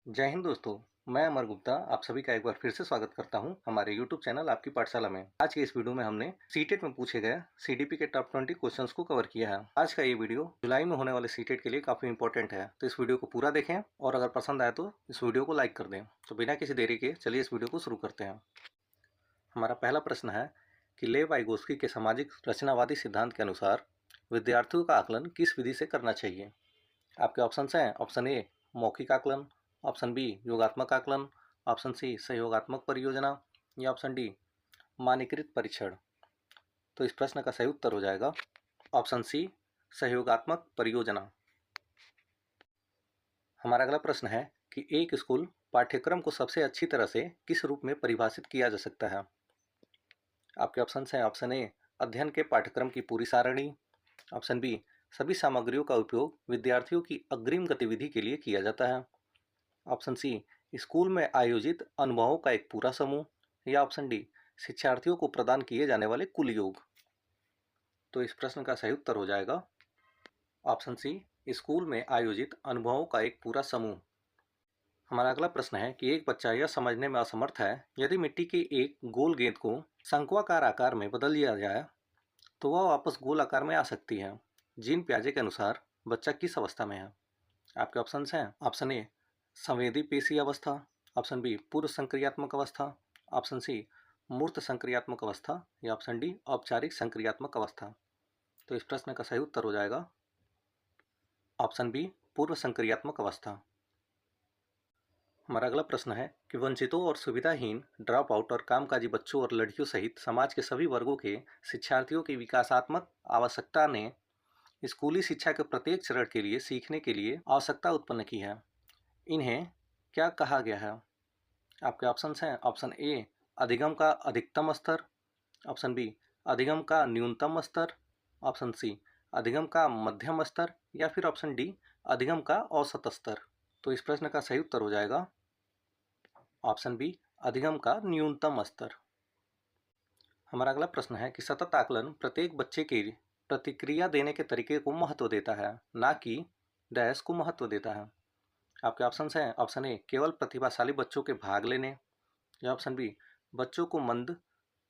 जय हिंद दोस्तों। मैं अमर गुप्ता आप सभी का एक बार फिर से स्वागत करता हूं हमारे YouTube चैनल आपकी पाठशाला में। आज के इस वीडियो में हमने सीटेट में पूछे गए सीडीपी के टॉप 20 क्वेश्चंस को कवर किया है। आज का ये वीडियो जुलाई में होने वाले सीटेट के लिए काफी इंपॉर्टेंट है, तो इस वीडियो को पूरा देखें और अगर पसंद आए तो इस वीडियो को लाइक कर दें। तो बिना किसी देरी के चलिए इस वीडियो को शुरू करते हैं। हमारा पहला प्रश्न है कि लेव वाइगोस्की के सामाजिक रचनावादी सिद्धांत के अनुसार विद्यार्थियों का आकलन किस विधि से करना चाहिए। आपके ऑप्शन हैं ऑप्शन ए मौखिक आकलन, ऑप्शन बी योगात्मक आकलन, ऑप्शन सी सहयोगात्मक परियोजना या ऑप्शन डी मानकीकृत परीक्षण। तो इस प्रश्न का सही उत्तर हो जाएगा ऑप्शन सी सहयोगात्मक परियोजना। हमारा अगला प्रश्न है कि एक स्कूल पाठ्यक्रम को सबसे अच्छी तरह से किस रूप में परिभाषित किया जा सकता है। आपके ऑप्शन हैं ऑप्शन ए अध्ययन के पाठ्यक्रम की पूरी सारणी, ऑप्शन बी सभी सामग्रियों का उपयोग विद्यार्थियों की अग्रिम गतिविधि के लिए किया जाता है, ऑप्शन सी स्कूल में आयोजित अनुभवों का एक पूरा समूह या ऑप्शन डी शिक्षार्थियों को प्रदान किए जाने वाले कुल योग। तो इस प्रश्न का सही उत्तर हो जाएगा ऑप्शन सी स्कूल में आयोजित अनुभवों का एक पूरा समूह। हमारा अगला प्रश्न है कि एक बच्चा यह समझने में असमर्थ है यदि मिट्टी की एक गोल गेंद को शंक्वाकार आकार में बदल दिया जाए तो वह वापस गोल आकार में आ सकती है। जीन पियाजे के अनुसार बच्चा किस अवस्था में है। आपके ऑप्शन हैं ऑप्शन ए संवेदी पेशी अवस्था, ऑप्शन बी पूर्व संक्रियात्मक अवस्था, ऑप्शन सी मूर्त संक्रियात्मक अवस्था या ऑप्शन डी औपचारिक संक्रियात्मक अवस्था। तो इस प्रश्न का सही उत्तर हो जाएगा ऑप्शन बी पूर्व संक्रियात्मक अवस्था। हमारा अगला प्रश्न है कि वंचितों और सुविधाहीन, ड्रॉप आउट और कामकाजी बच्चों और लड़कियों सहित समाज के सभी वर्गों के शिक्षार्थियों की विकासात्मक आवश्यकता ने स्कूली शिक्षा के प्रत्येक चरण के लिए सीखने के लिए आवश्यकता उत्पन्न की है। इन्हें क्या कहा गया है। आपके ऑप्शन हैं ऑप्शन ए अधिगम का अधिकतम स्तर, ऑप्शन बी अधिगम का न्यूनतम स्तर, ऑप्शन सी अधिगम का मध्यम स्तर या फिर ऑप्शन डी अधिगम का औसत स्तर। तो इस प्रश्न का सही उत्तर हो जाएगा ऑप्शन बी अधिगम का न्यूनतम स्तर। हमारा अगला प्रश्न है कि सतत आकलन प्रत्येक बच्चे की प्रतिक्रिया देने के तरीके को महत्व देता है, ना कि डैश को महत्व देता है। आपके ऑप्शन हैं ऑप्शन ए केवल प्रतिभाशाली बच्चों के भाग लेने या ऑप्शन बी बच्चों को मंद,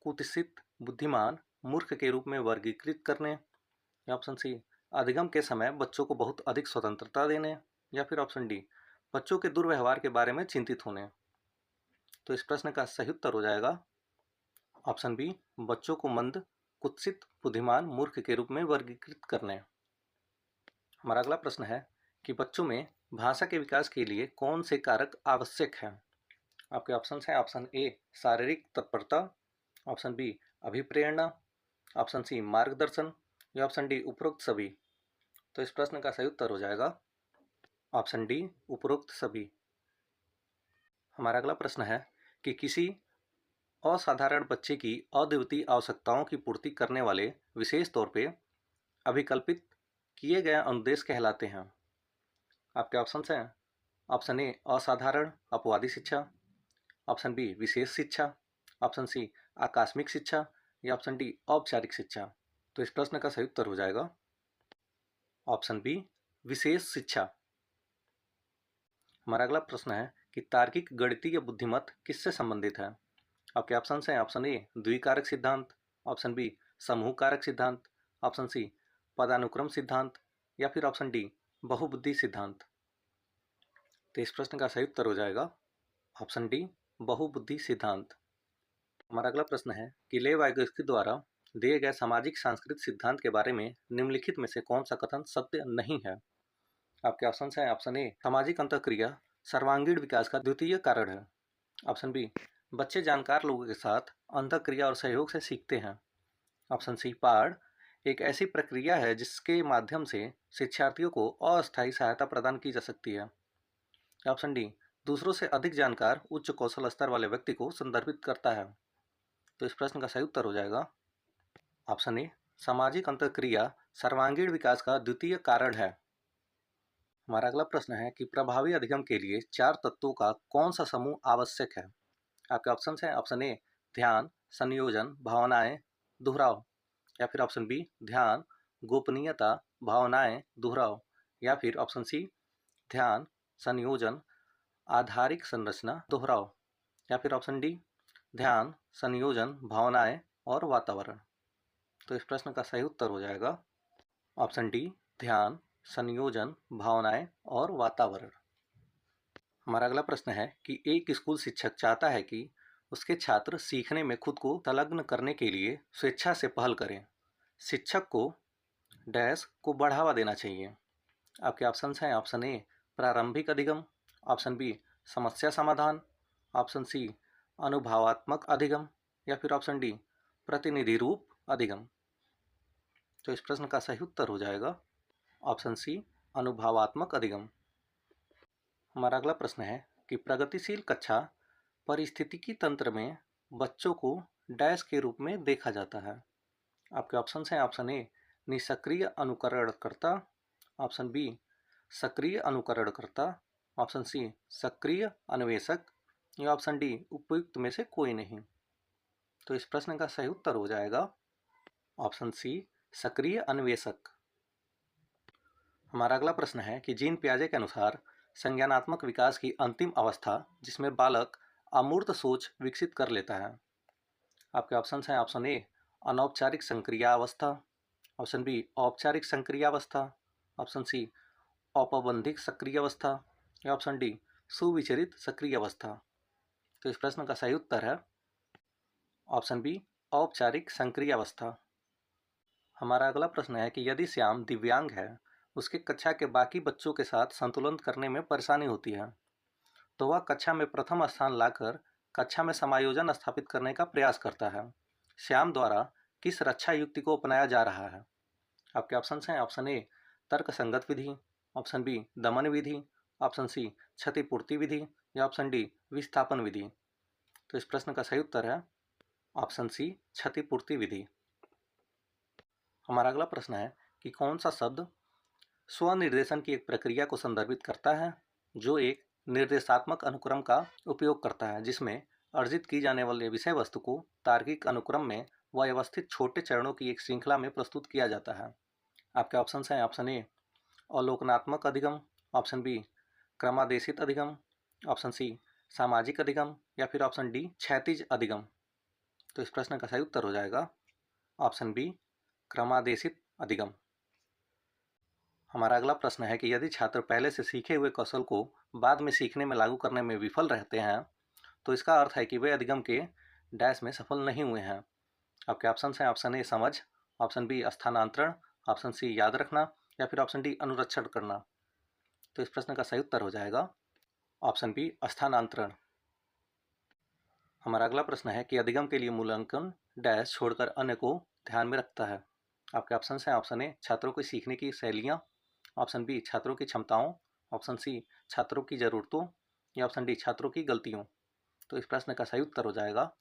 कुत्सित, बुद्धिमान, मूर्ख के रूप में वर्गीकृत करने या ऑप्शन सी अधिगम के समय बच्चों को बहुत अधिक स्वतंत्रता देने या फिर ऑप्शन डी बच्चों के दुर्व्यवहार के बारे में चिंतित होने। तो इस प्रश्न का सही उत्तर हो जाएगा ऑप्शन बी बच्चों को मंद, कुत्सित, बुद्धिमान, मूर्ख के रूप में वर्गीकृत करने। हमारा अगला प्रश्न है कि बच्चों में भाषा के विकास के लिए कौन से कारक आवश्यक हैं। आपके ऑप्शन हैं ऑप्शन ए शारीरिक तत्परता, ऑप्शन बी अभिप्रेरणा, ऑप्शन सी मार्गदर्शन या ऑप्शन डी उपरोक्त सभी। तो इस प्रश्न का सही उत्तर हो जाएगा ऑप्शन डी उपरोक्त सभी। हमारा अगला प्रश्न है कि किसी असाधारण बच्चे की अद्वितीय आवश्यकताओं की पूर्ति करने वाले विशेष तौर पे अभिकल्पित किए गए अनुदेश कहलाते हैं। आपके ऑप्शन हैं ऑप्शन ए असाधारण अपवादी शिक्षा, ऑप्शन बी विशेष शिक्षा, ऑप्शन सी आकस्मिक शिक्षा या ऑप्शन डी औपचारिक शिक्षा। तो इस प्रश्न का सही उत्तर हो जाएगा ऑप्शन बी विशेष शिक्षा। हमारा अगला प्रश्न है कि तार्किक गणितीय बुद्धिमत्ता किससे संबंधित है। आपके ऑप्शन हैं ऑप्शन ए द्विकारक सिद्धांत, ऑप्शन बी समूह कारक सिद्धांत, ऑप्शन सी पदानुक्रम सिद्धांत या फिर ऑप्शन डी बहुबुद्धि सिद्धांत। तो इस प्रश्न का सही उत्तर हो जाएगा ऑप्शन डी बहुबुद्धि सिद्धांत। हमारा अगला प्रश्न है कि लेव वाइगोस्की द्वारा दिए गए सामाजिक सांस्कृतिक सिद्धांत के बारे में निम्नलिखित में से कौन सा कथन सत्य नहीं है। आपके ऑप्शन हैं ऑप्शन ए सामाजिक अंतःक्रिया सर्वांगीण विकास का द्वितीय कारण है, ऑप्शन बी बच्चे जानकार लोगों के साथ अंतःक्रिया और सहयोग से सीखते हैं, ऑप्शन सी पाठ एक ऐसी प्रक्रिया है जिसके माध्यम से शिक्षार्थियों को अस्थायी सहायता प्रदान की जा सकती है, ऑप्शन डी दूसरों से अधिक जानकार उच्च कौशल स्तर वाले व्यक्ति को संदर्भित करता है। तो इस प्रश्न का सही उत्तर हो जाएगा ऑप्शन ए सामाजिक अंतःक्रिया सर्वांगीण विकास का द्वितीय कारण है। हमारा अगला प्रश्न है कि प्रभावी अधिगम के लिए चार तत्वों का कौन सा समूह आवश्यक है। आपके ऑप्शन हैं ऑप्शन ए ध्यान, संयोजन, भावनाएं, दोहराव या फिर ऑप्शन बी ध्यान, गोपनीयता, भावनाएं, दोहराव या फिर ऑप्शन सी ध्यान, संयोजन, आधारिक संरचना दोहराव, या फिर ऑप्शन डी ध्यान, संयोजन, भावनाएं और वातावरण। तो इस प्रश्न का सही उत्तर हो जाएगा ऑप्शन डी ध्यान, संयोजन, भावनाएं और वातावरण। हमारा अगला प्रश्न है कि एक स्कूल शिक्षक चाहता है कि उसके छात्र सीखने में खुद को संलग्न करने के लिए स्वेच्छा से पहल करें। शिक्षक को डैश को बढ़ावा देना चाहिए। आपके ऑप्शन हैं ऑप्शन ए प्रारंभिक अधिगम, ऑप्शन बी समस्या समाधान, ऑप्शन सी अनुभवात्मक अधिगम, या फिर ऑप्शन डी प्रतिनिधि रूप अधिगम। तो इस प्रश्न का सही उत्तर हो जाएगा ऑप्शन सी अनुभवात्मक अधिगम। हमारा अगला प्रश्न है कि प्रगतिशील कक्षा पारिस्थितिकी तंत्र में बच्चों को डैश के रूप में देखा जाता है। आपके ऑप्शन हैं ऑप्शन ए निष्क्रिय अनुकरणकर्ता, ऑप्शन बी सक्रिय अनुकरणकर्ता, ऑप्शन सी सक्रिय अन्वेषक, या ऑप्शन डी उपयुक्त में से कोई नहीं। तो इस प्रश्न का सही उत्तर हो जाएगा ऑप्शन सी सक्रिय अन्वेषक। हमारा अगला प्रश्न है कि जीन पियाजे के अनुसार संज्ञानात्मक विकास की अंतिम अवस्था जिसमें बालक अमूर्त सोच विकसित कर लेता है। आपके ऑप्शन हैं ऑप्शन ए अनौपचारिक संक्रियावस्था, ऑप्शन बी औपचारिक संक्रियावस्था, ऑप्शन सी औपबंधिक सक्रियावस्था, या ऑप्शन डी सुविचरित सक्रियावस्था। तो इस प्रश्न का सही उत्तर है ऑप्शन बी औपचारिक संक्रियावस्था। हमारा अगला प्रश्न है कि यदि श्याम दिव्यांग है, उसके कक्षा के बाकी बच्चों के साथ संतुलन करने में परेशानी होती है, तो वह कक्षा में प्रथम स्थान लाकर कक्षा में समायोजन स्थापित करने का प्रयास करता है। श्याम द्वारा किस रक्षा युक्ति को अपनाया जा रहा है? आपके ऑप्शन हैं ऑप्शन ए तर्क संगत विधि, ऑप्शन बी दमन विधि, ऑप्शन सी क्षतिपूर्ति विधि, या ऑप्शन डी विस्थापन विधि। तो इस प्रश्न का सही उत्तर है ऑप्शन सी क्षतिपूर्ति विधि। हमारा अगला प्रश्न है कि कौन सा शब्द स्वनिर्देशन की एक प्रक्रिया को संदर्भित करता है जो एक निर्देशात्मक अनुक्रम का उपयोग करता है जिसमें अर्जित की जाने वाले विषय वस्तु को तार्किक अनुक्रम में व्यवस्थित छोटे चरणों की एक श्रृंखला में प्रस्तुत किया जाता है। आपके ऑप्शन हैं ऑप्शन ए अवलोकनात्मक अधिगम, ऑप्शन बी क्रमादेशित अधिगम, ऑप्शन सी सामाजिक अधिगम, या फिर ऑप्शन डी क्षैतिज अधिगम। तो इस प्रश्न का सही उत्तर हो जाएगा ऑप्शन बी क्रमादेशित अधिगम। हमारा अगला प्रश्न है कि यदि छात्र पहले से सीखे हुए कौशल को बाद में सीखने में लागू करने में विफल रहते हैं तो इसका अर्थ है कि वे अधिगम के डैश में सफल नहीं हुए हैं। आपके ऑप्शन हैं ऑप्शन ए समझ, ऑप्शन बी स्थानांतरण, ऑप्शन सी याद रखना, या फिर ऑप्शन डी अनुरक्षण करना। तो इस प्रश्न का सही उत्तर हो जाएगा ऑप्शन बी स्थानांतरण। हमारा अगला प्रश्न है कि अधिगम के लिए मूल्यांकन डैश छोड़कर अन्य को ध्यान में रखता है। आपके ऑप्शन हैं ऑप्शन ए छात्रों की सीखने की शैलियाँ, ऑप्शन बी छात्रों की क्षमताओं, ऑप्शन सी छात्रों की ज़रूरतों, या ऑप्शन डी छात्रों की गलतियों। तो इस प्रश्न का सही उत्तर हो जाएगा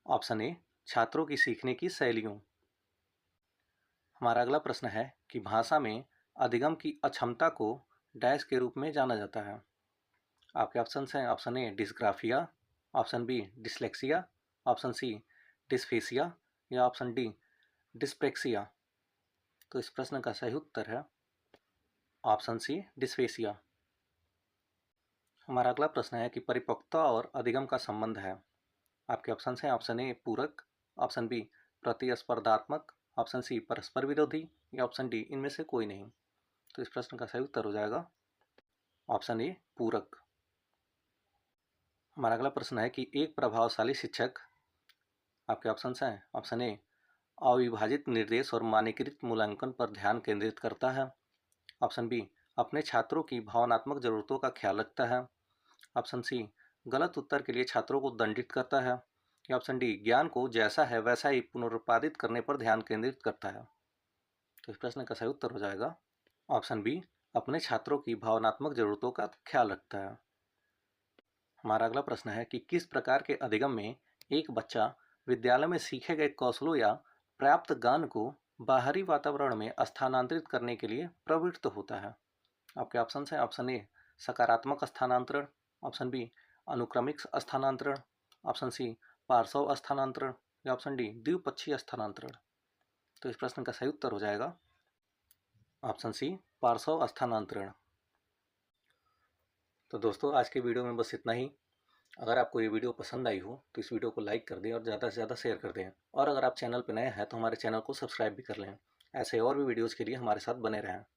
ऑप्शन ए छात्रों की सीखने की शैलियों। हमारा अगला प्रश्न है कि भाषा में अधिगम की अक्षमता को डैश के रूप में जाना जाता है। आपके ऑप्शन हैं option A dysgraphia, option B dyslexia, option C dysphasia, या ऑप्शन डी डिस्प्रेक्सिया। तो इस प्रश्न का सही उत्तर है ऑप्शन सी डिस्फेसिया। हमारा अगला प्रश्न है कि परिपक्वता और अधिगम का संबंध है। आपके ऑप्शन हैं ऑप्शन ए पूरक, ऑप्शन बी प्रतिस्पर्धात्मक, ऑप्शन सी परस्पर विरोधी, या ऑप्शन डी इनमें से कोई नहीं। तो इस प्रश्न का सही उत्तर हो जाएगा ऑप्शन ए पूरक। हमारा अगला प्रश्न है कि एक प्रभावशाली शिक्षक, आपके ऑप्शन हैं ऑप्शन ए अविभाजित निर्देश और मानकीकृत मूल्यांकन पर ध्यान केंद्रित करता है, ऑप्शन बी अपने छात्रों की भावनात्मक जरूरतों का ख्याल रखता है, ऑप्शन सी गलत उत्तर के लिए छात्रों को दंडित करता है, या ऑप्शन डी ज्ञान को जैसा है वैसा ही पुनरुत्पादित करने पर ध्यान केंद्रित करता है। तो इस प्रश्न का सही उत्तर हो जाएगा ऑप्शन बी अपने छात्रों की भावनात्मक जरूरतों का ख्याल रखता है। हमारा अगला प्रश्न है कि किस प्रकार के अधिगम में एक बच्चा विद्यालय में सीखे गए कौशलों या प्राप्त ज्ञान को बाहरी वातावरण में स्थानांतरित करने के लिए प्रवृत्त होता है। आपके ऑप्शन हैं ऑप्शन ए सकारात्मक स्थानांतरण, ऑप्शन बी अनुक्रमिक स्थानांतरण, ऑप्शन सी पार्श्व स्थानांतरण, या ऑप्शन डी द्विपक्षीय स्थानांतरण। तो इस प्रश्न का सही उत्तर हो जाएगा ऑप्शन सी पार्श्व स्थानांतरण। तो दोस्तों आज की वीडियो में बस इतना ही। अगर आपको ये वीडियो पसंद आई हो तो इस वीडियो को लाइक कर दें और ज़्यादा से ज़्यादा शेयर कर दें। और अगर आप चैनल पर नए हैं तो हमारे चैनल को सब्सक्राइब भी कर लें। ऐसे और भी वीडियोज़ के लिए हमारे साथ बने रहें।